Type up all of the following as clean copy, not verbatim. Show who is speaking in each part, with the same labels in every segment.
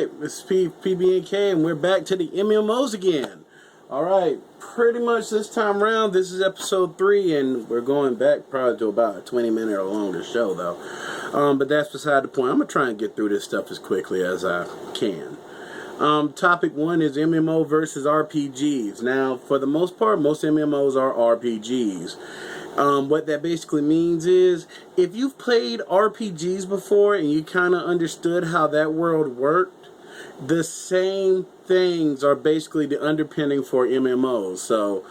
Speaker 1: Alright, this is PBKM and we're back to the MMOs again. Alright, pretty much this time around, this is episode 3, and we're going back probably to about a 20-minute or longer show, though. But that's beside the point. I'm going to try and get through this stuff as quickly as I can. Topic 1 is MMO versus RPGs. Now, for the most part, most MMOs are RPGs. What that basically means is, if you've played RPGs before and you kind of understood how that world worked, the same things are basically the underpinning for MMOs. So,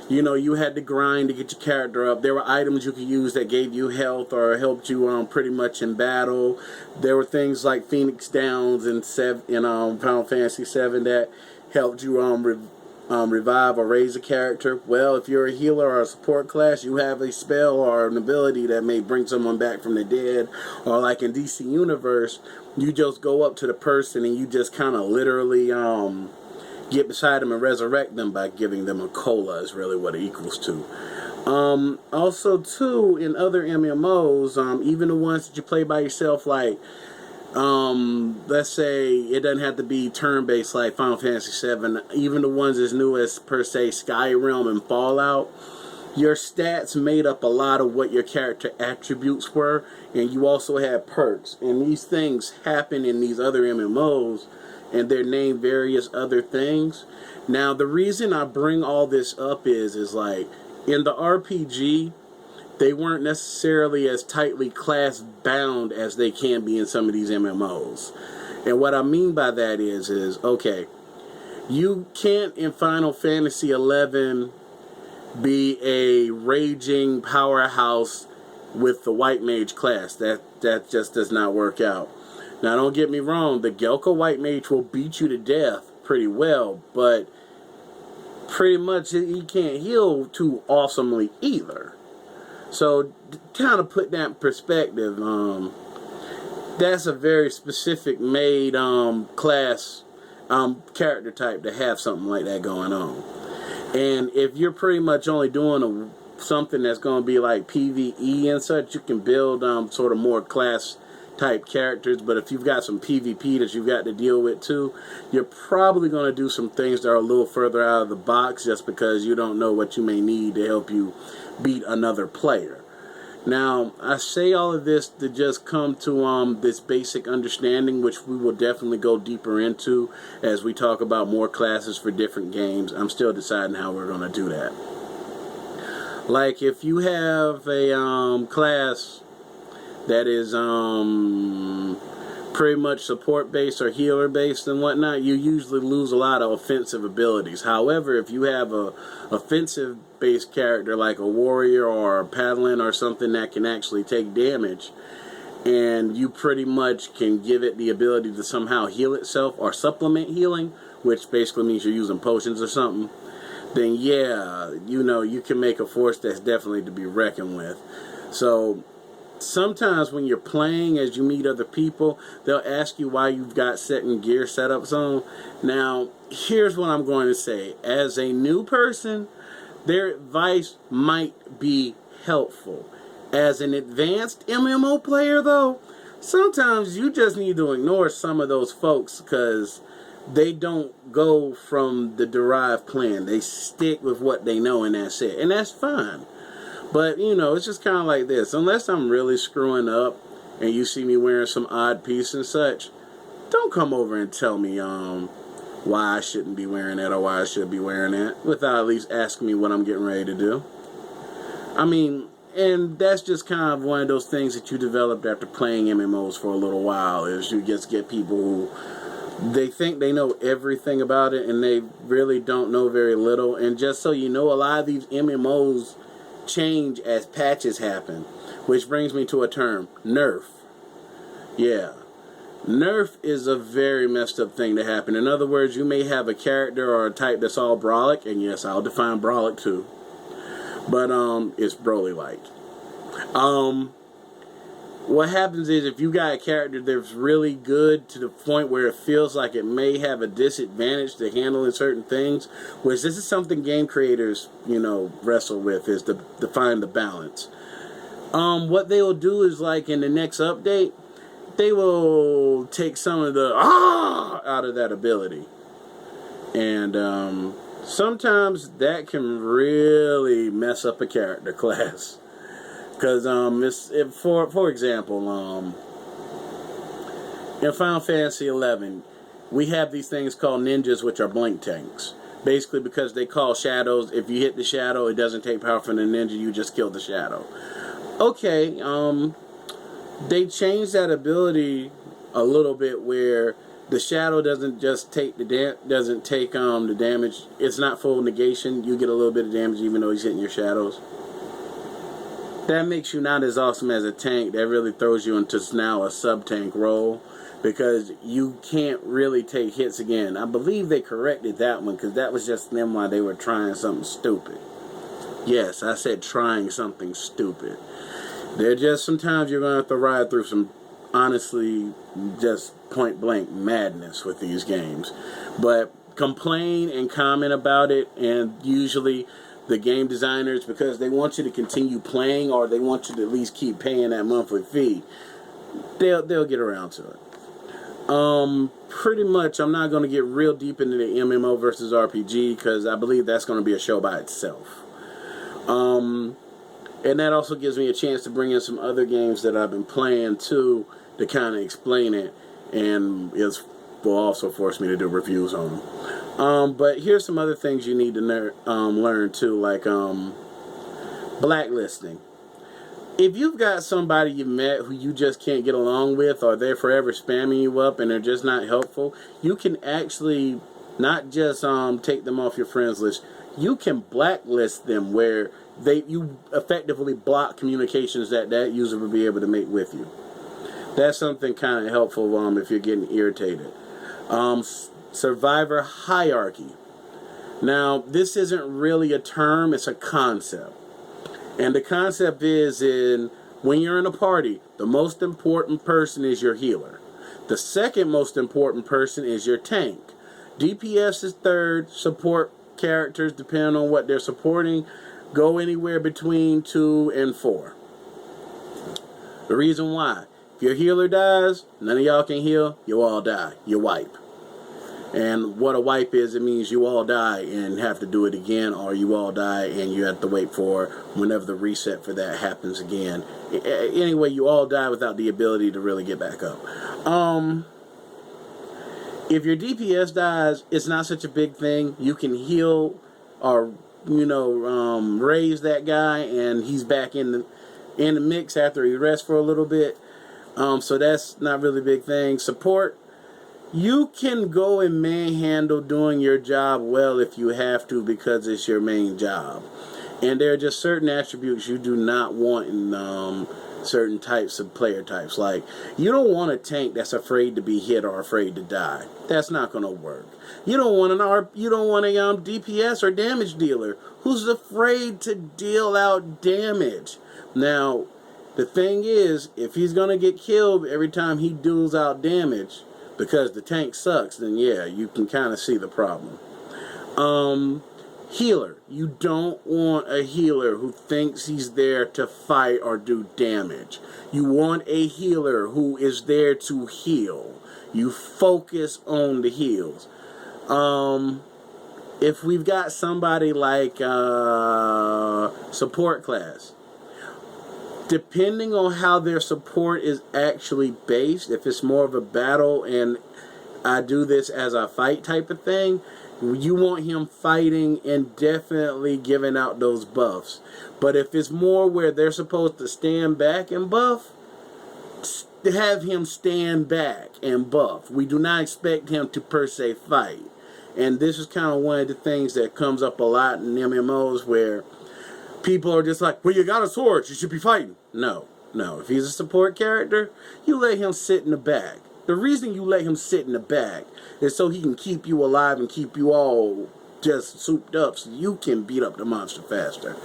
Speaker 1: you know, you had to grind to get your character up. There were items you could use that gave you health or helped you pretty much in battle. There were things like Phoenix Downs in Final Fantasy VII that helped you revive or raise a character. Well, if you're a healer or a support class, you have a spell or an ability that may bring someone back from the dead. Or like in DC Universe, you just go up to the person and you just kind of literally get beside them and resurrect them by giving them a cola is really what it equals to. Also, too, in other MMOs, even the ones that you play by yourself, like let's say it doesn't have to be turn-based like Final Fantasy VII, even the ones as new as per se Skyrim and Fallout, your stats made up a lot of what your character attributes were, and you also had perks, and these things happen in these other MMOs and they're named various other things. Now the reason I bring all this up is like in the RPG, they weren't necessarily as tightly class bound as they can be in some of these MMOs. And what I mean by that is okay, you can't in Final Fantasy XI be a raging powerhouse with the white mage class. That just does not work out. Now don't get me wrong, the Gelka white mage will beat you to death pretty well, but pretty much he can't heal too awesomely either. So, kind of put that in perspective, that's a very specific made class character type to have something like that going on. And if you're pretty much only doing something that's going to be like PvE and such, you can build sort of more class type characters. But if you've got some PvP that you've got to deal with too, you're probably going to do some things that are a little further out of the box just because you don't know what you may need to help you beat another player. Now, I say all of this to just come to this basic understanding, which we will definitely go deeper into as we talk about more classes for different games. I'm still deciding how we're going to do that. Like, if you have a class that is pretty much support based or healer based and whatnot, you usually lose a lot of offensive abilities. However, if you have a offensive based character like a warrior or a paladin or something that can actually take damage, and you pretty much can give it the ability to somehow heal itself or supplement healing, which basically means you're using potions or something, then yeah, you know, you can make a force that's definitely to be reckoned with. So sometimes when you're playing, as you meet other people, they'll ask you why you've got certain gear setups on. Now, here's what I'm going to say. As a new person, their advice might be helpful. As an advanced MMO player, though, sometimes you just need to ignore some of those folks because they don't go from the derived plan. They stick with what they know and that's it. And that's fine. But, you know, it's just kind of like this. Unless I'm really screwing up and you see me wearing some odd piece and such, don't come over and tell me why I shouldn't be wearing that or why I should be wearing that without at least asking me what I'm getting ready to do. I mean, and that's just kind of one of those things that you developed after playing MMOs for a little while, is you just get people who they think they know everything about it and they really don't know very little. And just so you know, a lot of these MMOs change as patches happen, which brings me to a term, nerf. Yeah, nerf is a very messed up thing to happen. In other words, you may have a character or a type that's all brolic, and yes, I'll define brolic too, but it's Broly-like. What happens is if you got a character that's really good to the point where it feels like it may have a disadvantage to handling certain things, which this is something game creators, you know, wrestle with, is to find the balance. What they'll do is, like in the next update, they will take some of the out of that ability. And sometimes that can really mess up a character class. Because for example, in Final Fantasy XI, we have these things called ninjas, which are blink tanks. Basically, because they call shadows. If you hit the shadow, it doesn't take power from the ninja. You just kill the shadow. Okay, they changed that ability a little bit where the shadow doesn't just take the the damage. It's not full negation. You get a little bit of damage even though he's hitting your shadows. That makes you not as awesome as a tank. That really throws you into now a sub-tank role because you can't really take hits again. I believe they corrected that one because that was just them while they were trying something stupid. Yes, I said trying something stupid. They're just, sometimes you're going to have to ride through some, honestly, just point-blank madness with these games. But complain and comment about it, and usually the game designers, because they want you to continue playing or they want you to at least keep paying that monthly fee, they'll get around to it. Pretty much, I'm not going to get real deep into the MMO versus RPG because I believe that's going to be a show by itself. And that also gives me a chance to bring in some other games that I've been playing too to kind of explain it, and it will also force me to do reviews on them. But here's some other things you need to learn too, like blacklisting. If you've got somebody you met who you just can't get along with, or they're forever spamming you up and they're just not helpful, you can actually not just take them off your friends list. You can blacklist them where you effectively block communications that user will be able to make with you. That's something kind of helpful if you're getting irritated. Survivor hierarchy. Now, this isn't really a term, it's a concept. And the concept is when you're in a party, the most important person is your healer. The second most important person is your tank. DPS is third, support characters, depending on what they're supporting, go anywhere between 2 and 4. The reason why, if your healer dies, none of y'all can heal, you all die. You wipe. And what a wipe is, it means you all die and have to do it again, or you all die and you have to wait for whenever the reset for that happens again. Anyway, you all die without the ability to really get back up. If your DPS dies, it's not such a big thing. You can heal or, raise that guy, and he's back in the mix after he rests for a little bit. So that's not really a big thing. Support, you can go and manhandle doing your job well if you have to because it's your main job. And there are just certain attributes you do not want in certain types of player types. Like, you don't want a tank that's afraid to be hit or afraid to die. That's not going to work. You don't want a DPS or damage dealer who's afraid to deal out damage. Now, the thing is, if he's going to get killed every time he deals out damage because the tank sucks, then yeah, you can kind of see the problem. Healer. You don't want a healer who thinks he's there to fight or do damage. You want a healer who is there to heal. You focus on the heals. If we've got somebody like support class, depending on how their support is actually based, if it's more of a battle and I do this as a fight type of thing, you want him fighting and definitely giving out those buffs. But if it's more where they're supposed to stand back and buff, have him stand back and buff. We do not expect him to per se fight. And this is kind of one of the things that comes up a lot in MMOs where people are just like, well, you got a sword, you should be fighting. No. If he's a support character, you let him sit in the back. The reason you let him sit in the back is so he can keep you alive and keep you all just souped up so you can beat up the monster faster.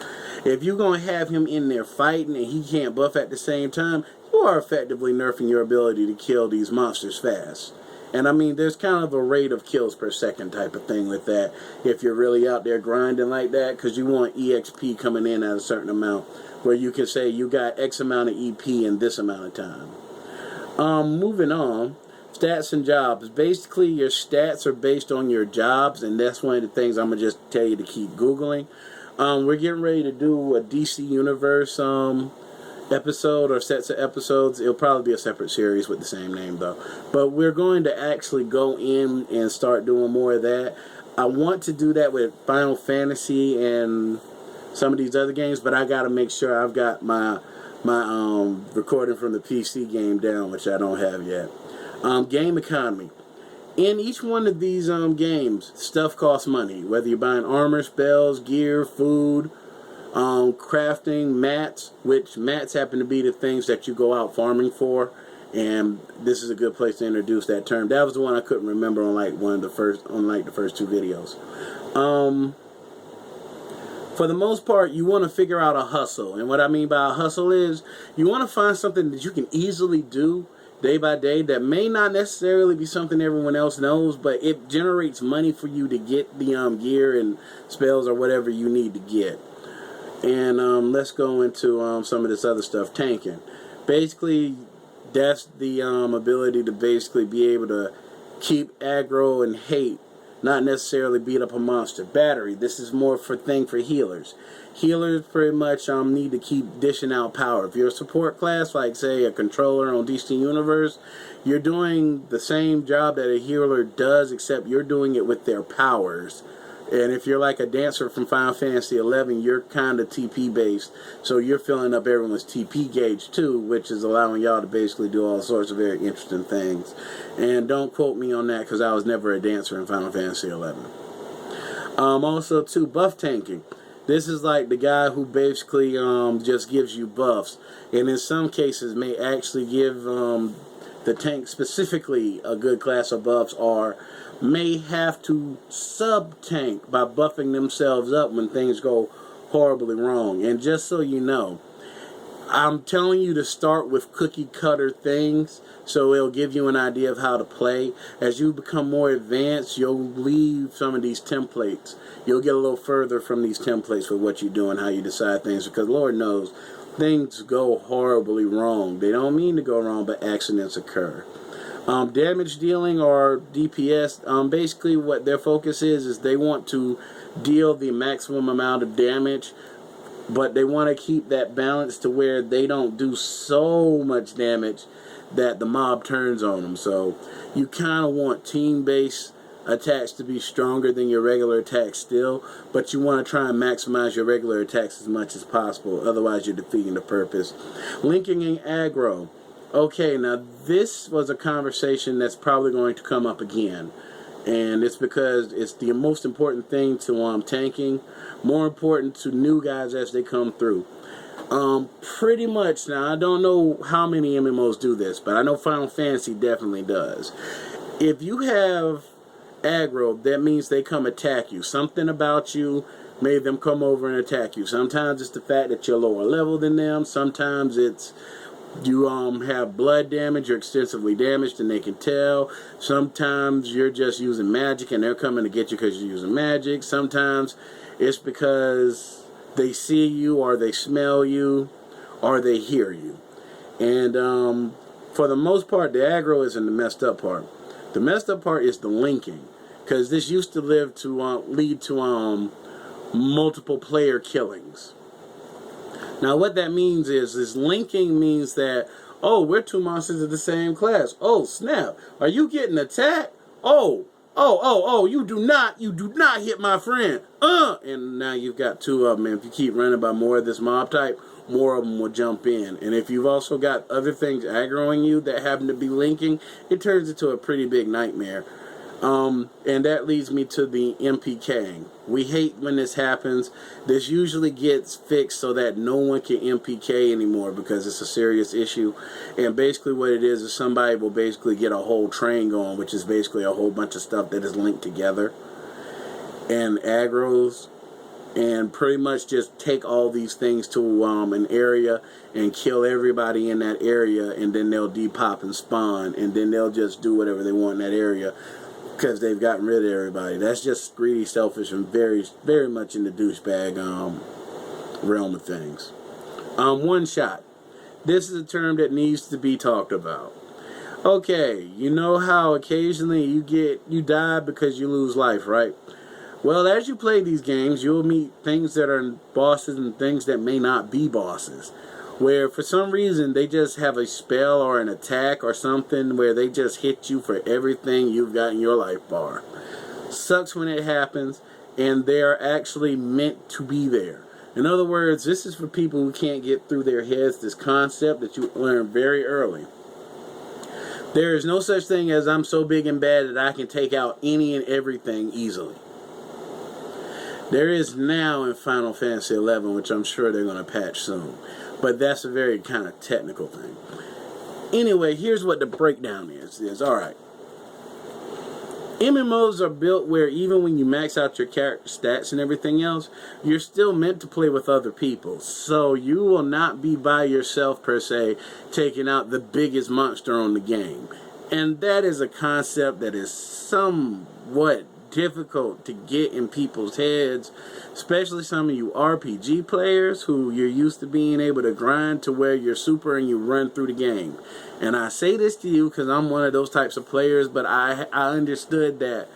Speaker 1: If you're going to have him in there fighting and he can't buff at the same time, you are effectively nerfing your ability to kill these monsters fast. And I mean, there's kind of a rate of kills per second type of thing with that if you're really out there grinding like that, because you want EXP coming in at a certain amount where you can say you got X amount of EP in this amount of time. Moving on. Stats and jobs. Basically, your stats are based on your jobs, and that's one of the things I'm going to just tell you to keep Googling. We're getting ready to do a DC Universe episode or sets of episodes. It'll probably be a separate series with the same name, though. But we're going to actually go in and start doing more of that. I want to do that with Final Fantasy and some of these other games, but I got to make sure I've got my recording from the PC game down, which I don't have yet. Game economy. In each one of these games, stuff costs money. Whether you're buying armor, spells, gear, food, crafting, mats, which mats happen to be the things that you go out farming for. And this is a good place to introduce that term. That was the one I couldn't remember on the first two videos. For the most part, you want to figure out a hustle. And what I mean by a hustle is you want to find something that you can easily do day by day that may not necessarily be something everyone else knows, but it generates money for you to get the gear and spells or whatever you need to get. And let's go into some of this other stuff. Tanking. Basically, that's the ability to basically be able to keep aggro and hate, not necessarily beat up a monster. Battery. This is more for healers. Healers pretty much need to keep dishing out power. If you're a support class, like say a controller on DC Universe, you're doing the same job that a healer does, except you're doing it with their powers. And if you're like a dancer from Final Fantasy XI, you're kind of TP based, so you're filling up everyone's TP gauge too, which is allowing y'all to basically do all sorts of very interesting things. And don't quote me on that, because I was never a dancer in Final Fantasy XI. Also too, buff tanking. This is like the guy who basically just gives you buffs, and in some cases may actually give the tank specifically a good class of buffs, or may have to sub-tank by buffing themselves up when things go horribly wrong. And just so you know, I'm telling you to start with cookie cutter things, so it'll give you an idea of how to play. As you become more advanced, you'll leave some of these templates. You'll get a little further from these templates with what you do and how you decide things, because Lord knows, things go horribly wrong. They don't mean to go wrong, but accidents occur. Damage dealing, or DPS, basically what their focus is they want to deal the maximum amount of damage, but they want to keep that balance to where they don't do so much damage that the mob turns on them. So you kind of want team-based attacks to be stronger than your regular attacks still, but you want to try and maximize your regular attacks as much as possible, otherwise you're defeating the purpose. Linking and aggro. Okay, now this was a conversation that's probably going to come up again, and it's because it's the most important thing to tanking, more important to new guys as they come through. Pretty much, now I don't know how many MMOs do this, but I know Final Fantasy definitely does. If you have aggro, that means they come attack you. Something about you made them come over and attack you. Sometimes it's the fact that you're lower level than them. Sometimes it's you have blood damage, you're extensively damaged and they can tell. Sometimes you're just using magic and they're coming to get you because you're using magic. Sometimes it's because they see you, or they smell you, or they hear you. And for the most part, the aggro isn't the messed up part. The messed up part is the linking, because this used to lead to multiple player killings. Now what that means is linking means that, oh, we're two monsters of the same class. Oh snap, are you getting attacked? Oh, you do not hit my friend. And now you've got two of them, and if you keep running by more of this mob type, more of them will jump in. And if you've also got other things aggroing you that happen to be linking, it turns into a pretty big nightmare. And that leads me to the MPKing. We hate when this happens. This usually gets fixed so that no one can MPK anymore, because it's a serious issue. And basically what it is somebody will basically get a whole train going, which is basically a whole bunch of stuff that is linked together and aggros, and pretty much just take all these things to an area and kill everybody in that area, and then they'll depop and spawn, and then they'll just do whatever they want in that area, because they've gotten rid of everybody. That's just greedy, selfish, and very, very much in the douchebag realm of things. One shot. This is a term that needs to be talked about. Okay, you know how occasionally you die because you lose life, right? Well, as you play these games, you'll meet things that are bosses and things that may not be bosses. Where for some reason they just have a spell or an attack or something where they just hit you for everything you've got in your life bar. Sucks when it happens, and they're actually meant to be there. In other words, this is for people who can't get through their heads this concept that you learn very early. There is no such thing as I'm so big and bad that I can take out any and everything easily. There is now in Final Fantasy XI, which I'm sure they're going to patch soon. But that's a very kind of technical thing. Anyway, here's what the breakdown is. Alright. MMOs are built where even when you max out your character stats and everything else, you're still meant to play with other people. So you will not be by yourself per se, taking out the biggest monster on the game. And that is a concept that is somewhat difficult to get in people's heads, especially some of you RPG players who you're used to being able to grind to where you're super and you run through the game. And I say this to you because I'm one of those types of players, but I understood that,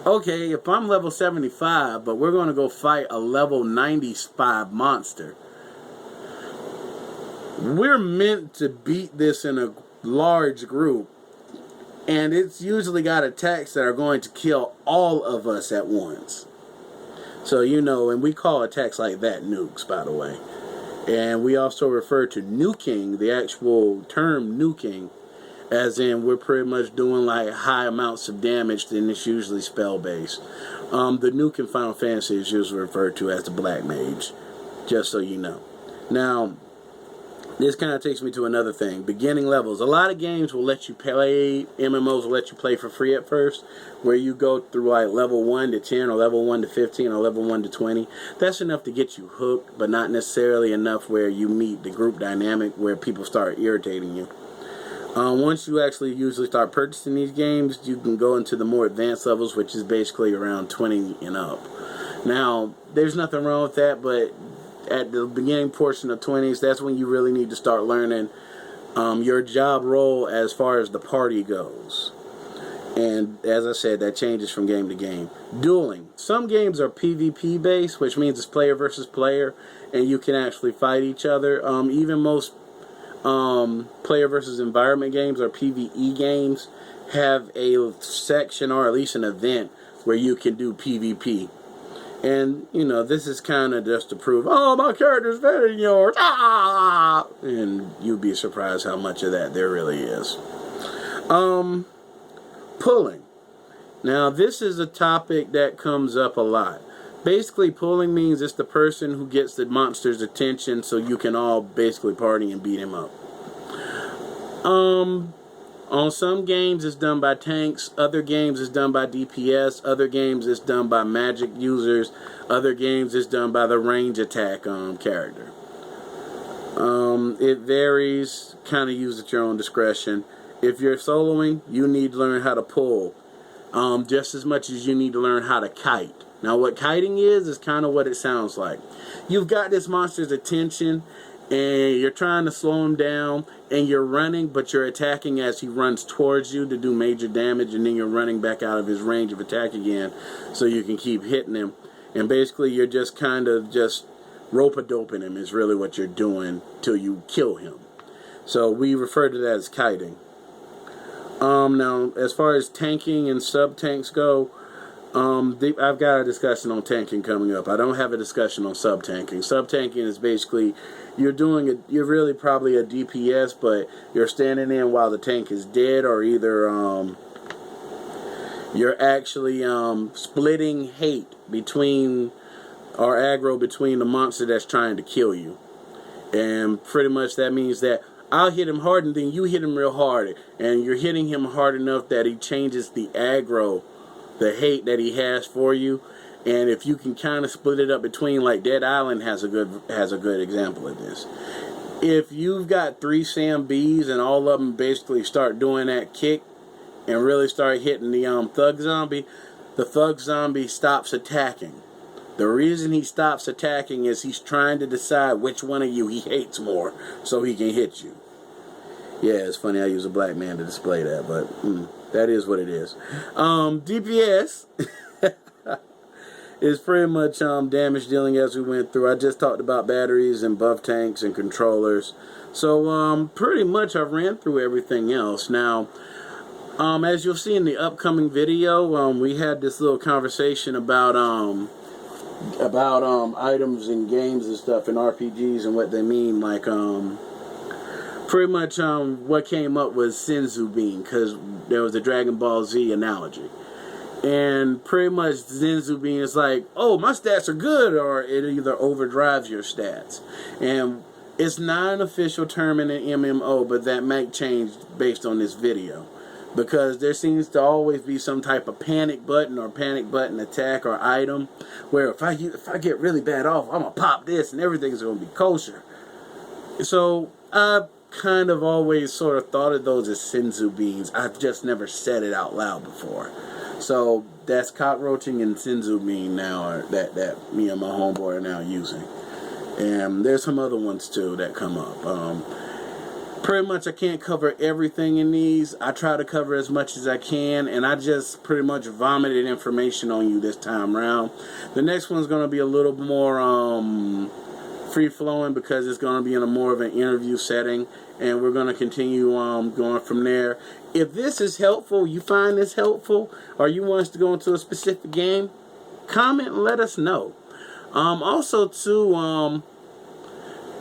Speaker 1: okay, if I'm level 75, but we're going to go fight a level 95 monster, we're meant to beat this in a large group. And it's usually got attacks that are going to kill all of us at once. So, you know, and we call attacks like that nukes, by the way. And we also refer to nuking, the actual term nuking, as in we're pretty much doing like high amounts of damage, and it's usually spell-based. The nuke in Final Fantasy is usually referred to as the Black Mage, just so you know. Now, this kind of takes me to another thing. Beginning levels. A lot of games will let you play, MMOs will let you play for free at first, where you go through like level 1 to 10 or level 1 to 15 or level 1 to 20. That's enough to get you hooked, but not necessarily enough where you meet the group dynamic where people start irritating you. Once you actually usually start purchasing these games, you can go into the more advanced levels, which is basically around 20 and up. Now, there's nothing wrong with that, but at the beginning portion of 20s, that's when you really need to start learning your job role as far as the party goes. And as I said, that changes from game to game. Dueling. Some games are PvP based, which means it's player versus player, and you can actually fight each other. Even most player versus environment games or PvE games have a section or at least an event where you can do PvP. And, you know, this is kind of just to prove, oh, my character's better than yours. Ah! And you'd be surprised how much of that there really is. Pulling. Now, this is a topic that comes up a lot. Basically, pulling means it's the person who gets the monster's attention so you can all basically party and beat him up. On some games it's done by tanks, other games it's done by DPS, other games it's done by magic users, other games it's done by the range attack character. It varies, kind of use at your own discretion. If you're soloing, you need to learn how to pull just as much as you need to learn how to kite. Now what kiting is kind of what it sounds like. You've got this monster's attention and you're trying to slow him down, and you're running, but you're attacking as he runs towards you to do major damage, and then you're running back out of his range of attack again so you can keep hitting him. And basically you're just kind of just rope-a-doping him is really what you're doing till you kill him. So we refer to that as kiting. Now, as far as tanking and sub-tanks go, I've got a discussion on tanking coming up. I don't have a discussion on sub-tanking. Sub-tanking is basically you're really probably a DPS, but you're standing in while the tank is dead, or either you're actually splitting hate between or aggro between the monster that's trying to kill you. And pretty much that means that I'll hit him hard and then you hit him real hard, and you're hitting him hard enough that he changes the aggro, the hate that he has for you. And if you can kind of split it up between, like Dead Island has a good example of this. If you've got 3 Sam Bs and all of them basically start doing that kick and really start hitting the thug zombie stops attacking. The reason he stops attacking is he's trying to decide which one of you he hates more so he can hit you. Yeah, it's funny I use a black man to display that, but that is what it is. DPS is pretty much damage dealing as we went through. I just talked about batteries and buff tanks and controllers. So pretty much I've ran through everything else. Now, as you'll see in the upcoming video, we had this little conversation about items in games and stuff and RPGs and what they mean. Like pretty much what came up was Senzu Bean, because there was a Dragon Ball Z analogy. And pretty much Senzu Bean is like, oh, my stats are good, or it either overdrives your stats. And it's not an official term in an MMO, but that might change based on this video. Because there seems to always be some type of panic button or panic button attack or item where if I get really bad off, I'm going to pop this and everything's going to be kosher. So I kind of always sort of thought of those as Senzu Beans. I've just never said it out loud before. So that's cockroaching and Senzu Bean now that me and my homeboy are now using. And there's some other ones too that come up. Pretty much I can't cover everything in these. I try to cover as much as I can, and I just pretty much vomited information on you this time around. The next one's going to be a little more free-flowing because it's going to be in a more of an interview setting, and we're going to continue going from there. If this is helpful, you find this helpful, or you want us to go into a specific game, comment and let us know. Also, too,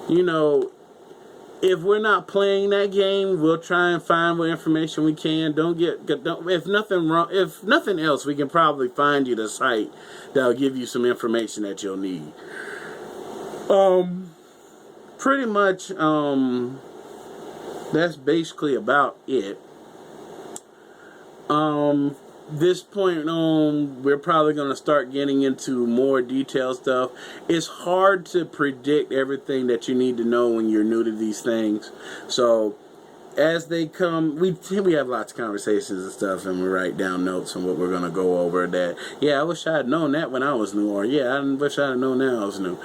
Speaker 1: you know, if we're not playing that game, we'll try and find what information we can. If nothing else, we can probably find you the site that'll give you some information that you'll need. Pretty much, that's basically about it. This point on, we're probably going to start getting into more detailed stuff. It's hard to predict everything that you need to know when you're new to these things. So as they come, we have lots of conversations and stuff, and we write down notes on what we're going to go over. That, yeah, I wish I had known that when I was new, or yeah, I wish I had known that I was new.